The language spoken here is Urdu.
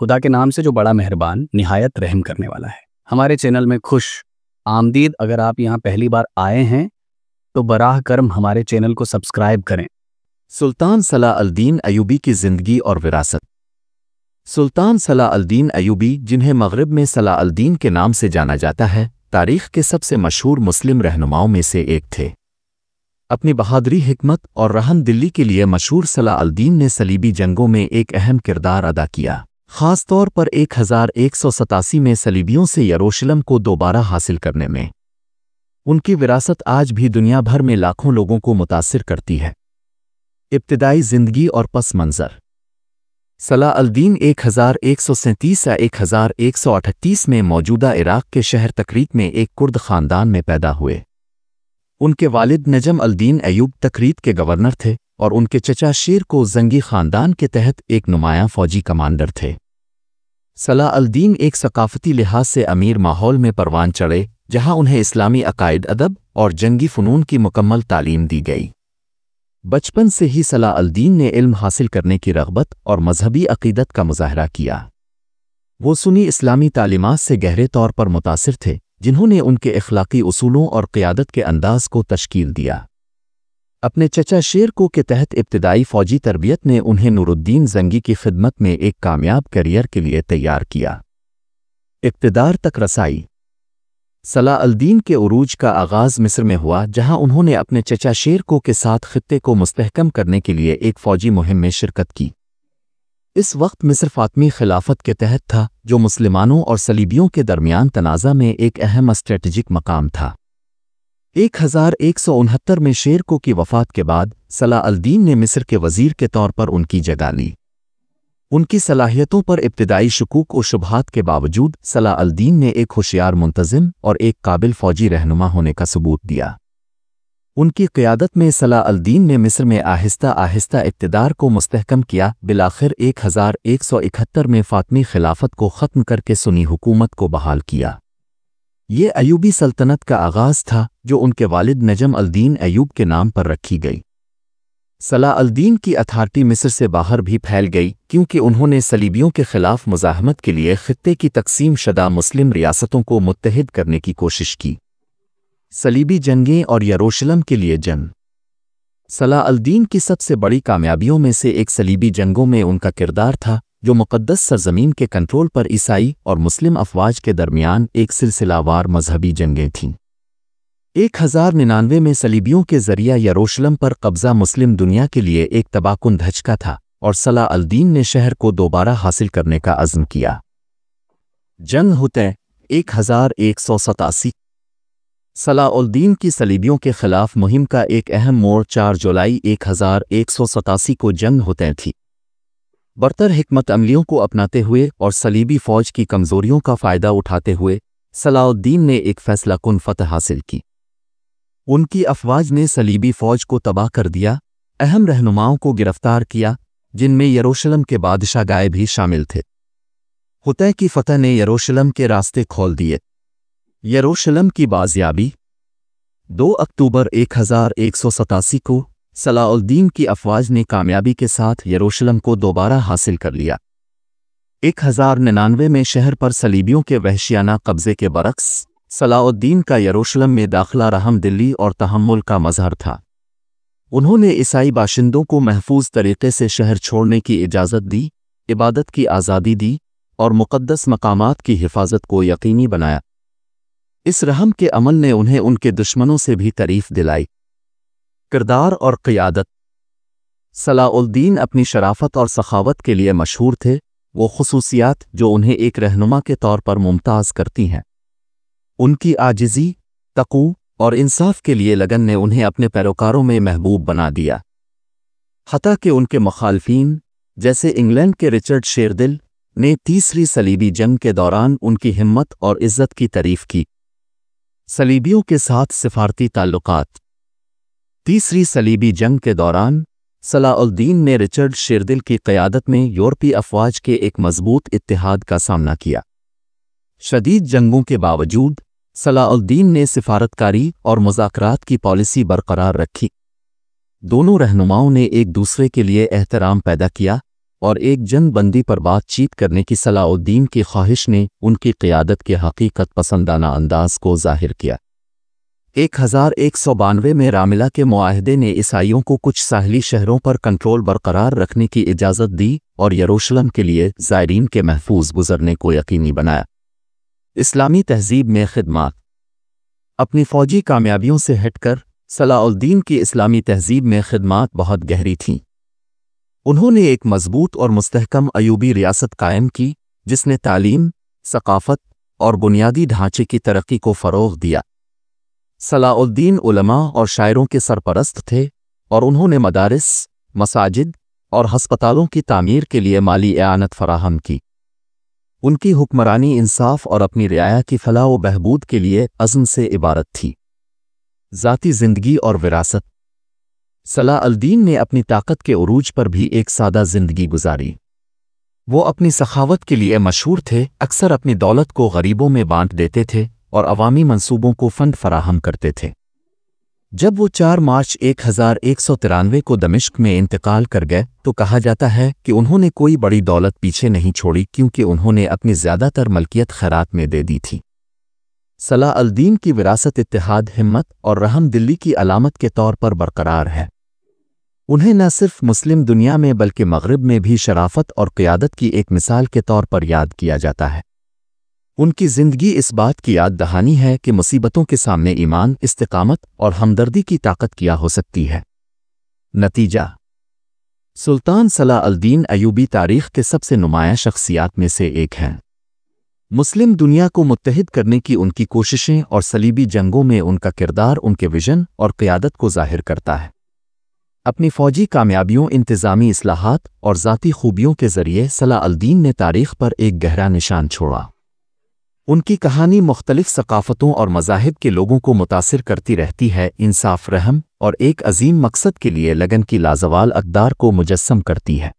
خدا کے نام سے جو بڑا مہربان نہایت رحم کرنے والا ہے۔ ہمارے چینل میں خوش آمدید۔ اگر آپ یہاں پہلی بار آئے ہیں تو براہ کرم ہمارے چینل کو سبسکرائب کریں۔ سلطان صلاح الدین ایوبی کی زندگی اور وراثت۔ سلطان صلاح الدین ایوبی، جنہیں مغرب میں صلاح الدین کے نام سے جانا جاتا ہے، تاریخ کے سب سے مشہور مسلم رہنماؤں میں سے ایک تھے۔ اپنی بہادری، حکمت اور رحم دلی کے لیے مشہور صلاح الدین نے صلیبی جنگوں میں ایک اہم کردار ادا کیا، خاص طور پر 1187 میں صلیبیوں سے یروشلم کو دوبارہ حاصل کرنے میں۔ ان کی وراثت آج بھی دنیا بھر میں لاکھوں لوگوں کو متاثر کرتی ہے۔ ابتدائی زندگی اور پس منظر۔ صلاح الدین 1137 سے 1138 میں موجودہ عراق کے شہر تکریت میں ایک کرد خاندان میں پیدا ہوئے۔ ان کے والد نجم الدین ایوب تکریت کے گورنر تھے اور ان کے چچا شیر کو زنگی خاندان کے تحت ایک نمایاں فوجی کمانڈر تھے۔ صلاح الدین ایک ثقافتی لحاظ سے امیر ماحول میں پروان چڑھے، جہاں انہیں اسلامی عقائد، ادب اور جنگی فنون کی مکمل تعلیم دی گئی۔ بچپن سے ہی صلاح الدین نے علم حاصل کرنے کی رغبت اور مذہبی عقیدت کا مظاہرہ کیا۔ وہ سنی اسلامی تعلیمات سے گہرے طور پر متاثر تھے، جنہوں نے ان کے اخلاقی اصولوں اور قیادت کے انداز کو تشکیل دیا۔ اپنے چچا شیر کو کے تحت ابتدائی فوجی تربیت نے انہیں نور الدین زنگی کی خدمت میں ایک کامیاب کیریئر کے لیے تیار کیا۔ اقتدار تک رسائی۔ صلاح الدین کے عروج کا آغاز مصر میں ہوا، جہاں انہوں نے اپنے چچا شیر کو کے ساتھ خطے کو مستحکم کرنے کے لیے ایک فوجی مہم میں شرکت کی۔ اس وقت مصر فاطمی خلافت کے تحت تھا، جو مسلمانوں اور صلیبیوں کے درمیان تنازع میں ایک اہم اسٹریٹجک مقام تھا۔ 1169 میں شیر کو کی وفات کے بعد صلاح الدین نے مصر کے وزیر کے طور پر ان کی جگہ لی۔ ان کی صلاحیتوں پر ابتدائی شکوک و شبہات کے باوجود صلاح الدین نے ایک ہوشیار، منتظم اور ایک قابل فوجی رہنما ہونے کا ثبوت دیا۔ ان کی قیادت میں صلاح الدین نے مصر میں آہستہ آہستہ اقتدار کو مستحکم کیا، بالآخر 1171 میں فاطمی خلافت کو ختم کر کے سنی حکومت کو بحال کیا۔ یہ ایوبی سلطنت کا آغاز تھا، جو ان کے والد نجم الدین ایوب کے نام پر رکھی گئی۔ صلاح الدین کی اتھارٹی مصر سے باہر بھی پھیل گئی، کیونکہ انہوں نے صلیبیوں کے خلاف مزاحمت کے لیے خطے کی تقسیم شدہ مسلم ریاستوں کو متحد کرنے کی کوشش کی۔ صلیبی جنگیں اور یروشلم کے لیے جنگ۔ صلاح الدین کی سب سے بڑی کامیابیوں میں سے ایک صلیبی جنگوں میں ان کا کردار تھا، جو مقدس سرزمین کے کنٹرول پر عیسائی اور مسلم افواج کے درمیان ایک سلسلہ وار مذہبی جنگیں تھیں۔ 1099 میں صلیبیوں کے ذریعہ یروشلم پر قبضہ مسلم دنیا کے لیے ایک تباہ کن دھچکا تھا، اور صلاح الدین نے شہر کو دوبارہ حاصل کرنے کا عزم کیا۔ جنگ حطیٰ 1187۔ صلاح الدین کی صلیبیوں کے خلاف مہم کا ایک اہم موڑ 4 جولائی 1187 کو جنگ حطیٰ تھی۔ برتر حکمت عملیوں کو اپناتے ہوئے اور صلیبی فوج کی کمزوریوں کا فائدہ اٹھاتے ہوئے صلاح الدین نے ایک فیصلہ کن فتح حاصل کی۔ ان کی افواج نے صلیبی فوج کو تباہ کر دیا، اہم رہنماؤں کو گرفتار کیا، جن میں یروشلم کے بادشاہ گائے بھی شامل تھے۔ حطیٰ کی فتح نے یروشلم کے راستے کھول دیے۔ یروشلم کی بازیابی۔ 2 اکتوبر 1187 کو صلاح الدین کی افواج نے کامیابی کے ساتھ یروشلم کو دوبارہ حاصل کر لیا۔ 1099 میں شہر پر صلیبیوں کے وحشیانہ قبضے کے برعکس صلاح الدین کا یروشلم میں داخلہ رحم دلی اور تحمل کا مظہر تھا۔ انہوں نے عیسائی باشندوں کو محفوظ طریقے سے شہر چھوڑنے کی اجازت دی، عبادت کی آزادی دی اور مقدس مقامات کی حفاظت کو یقینی بنایا۔ اس رحم کے عمل نے انہیں ان کے دشمنوں سے بھی تعریف دلائی۔ کردار اور قیادت۔ صلاح الدین اپنی شرافت اور سخاوت کے لیے مشہور تھے، وہ خصوصیات جو انہیں ایک رہنما کے طور پر ممتاز کرتی ہیں۔ ان کی عاجزی، تقوی اور انصاف کے لیے لگن نے انہیں اپنے پیروکاروں میں محبوب بنا دیا۔ حتیٰ کہ ان کے مخالفین، جیسے انگلینڈ کے رچرڈ شیردل، نے تیسری صلیبی جنگ کے دوران ان کی ہمت اور عزت کی تعریف کی۔ صلیبیوں کے ساتھ سفارتی تعلقات۔ تیسری صلیبی جنگ کے دوران صلاح الدین نے رچرڈ شیردل کی قیادت میں یورپی افواج کے ایک مضبوط اتحاد کا سامنا کیا۔ شدید جنگوں کے باوجود صلاح الدین نے سفارتکاری اور مذاکرات کی پالیسی برقرار رکھی۔ دونوں رہنماؤں نے ایک دوسرے کے لیے احترام پیدا کیا، اور ایک جنگ بندی پر بات چیت کرنے کی صلاح الدین کی خواہش نے ان کی قیادت کے حقیقت پسندانہ انداز کو ظاہر کیا۔ 1192 میں راملہ کے معاہدے نے عیسائیوں کو کچھ ساحلی شہروں پر کنٹرول برقرار رکھنے کی اجازت دی اور یروشلم کے لیے زائرین کے محفوظ گزرنے کو یقینی بنایا۔ اسلامی تہذیب میں خدمات۔ اپنی فوجی کامیابیوں سے ہٹ کر صلاح الدین کی اسلامی تہذیب میں خدمات بہت گہری تھیں۔ انہوں نے ایک مضبوط اور مستحکم ایوبی ریاست قائم کی جس نے تعلیم، ثقافت اور بنیادی ڈھانچے کی ترقی کو فروغ دیا۔ صلاح الدین علماء اور شاعروں کے سرپرست تھے اور انہوں نے مدارس، مساجد اور ہسپتالوں کی تعمیر کے لیے مالی اعانت فراہم کی۔ ان کی حکمرانی انصاف اور اپنی رعایا کی فلاح و بہبود کے لیے عزم سے عبارت تھی۔ ذاتی زندگی اور وراثت۔ صلاح الدین نے اپنی طاقت کے عروج پر بھی ایک سادہ زندگی گزاری۔ وہ اپنی سخاوت کے لیے مشہور تھے، اکثر اپنی دولت کو غریبوں میں بانٹ دیتے تھے اور عوامی منصوبوں کو فنڈ فراہم کرتے تھے۔ جب وہ 4 مارچ 1193 کو دمشق میں انتقال کر گئے تو کہا جاتا ہے کہ انہوں نے کوئی بڑی دولت پیچھے نہیں چھوڑی کیونکہ انہوں نے اپنی زیادہ تر ملکیت خیرات میں دے دی تھی۔ صلاح الدین کی وراثت اتحاد، ہمت اور رحم دلی کی علامت کے طور پر برقرار ہے۔ انہیں نہ صرف مسلم دنیا میں بلکہ مغرب میں بھی شرافت اور قیادت کی ایک مثال کے طور پر یاد کیا جاتا ہے۔ ان کی زندگی اس بات کی یاد دہانی ہے کہ مصیبتوں کے سامنے ایمان، استقامت اور ہمدردی کی طاقت کیا ہو سکتی ہے۔ نتیجہ: سلطان صلاح الدین ایوبی تاریخ کے سب سے نمایاں شخصیات میں سے ایک ہیں۔ مسلم دنیا کو متحد کرنے کی ان کی کوششیں اور صلیبی جنگوں میں ان کا کردار ان کے وژن اور قیادت کو ظاہر کرتا ہے۔ اپنی فوجی کامیابیوں، انتظامی اصلاحات اور ذاتی خوبیوں کے ذریعے صلاح الدین نے تاریخ پر ایک گہرا نشان چھوڑا۔ ان کی کہانی مختلف ثقافتوں اور مذاہب کے لوگوں کو متاثر کرتی رہتی ہے، انصاف، رحم اور ایک عظیم مقصد کے لیے لگن کی لازوال اقدار کو مجسم کرتی ہے۔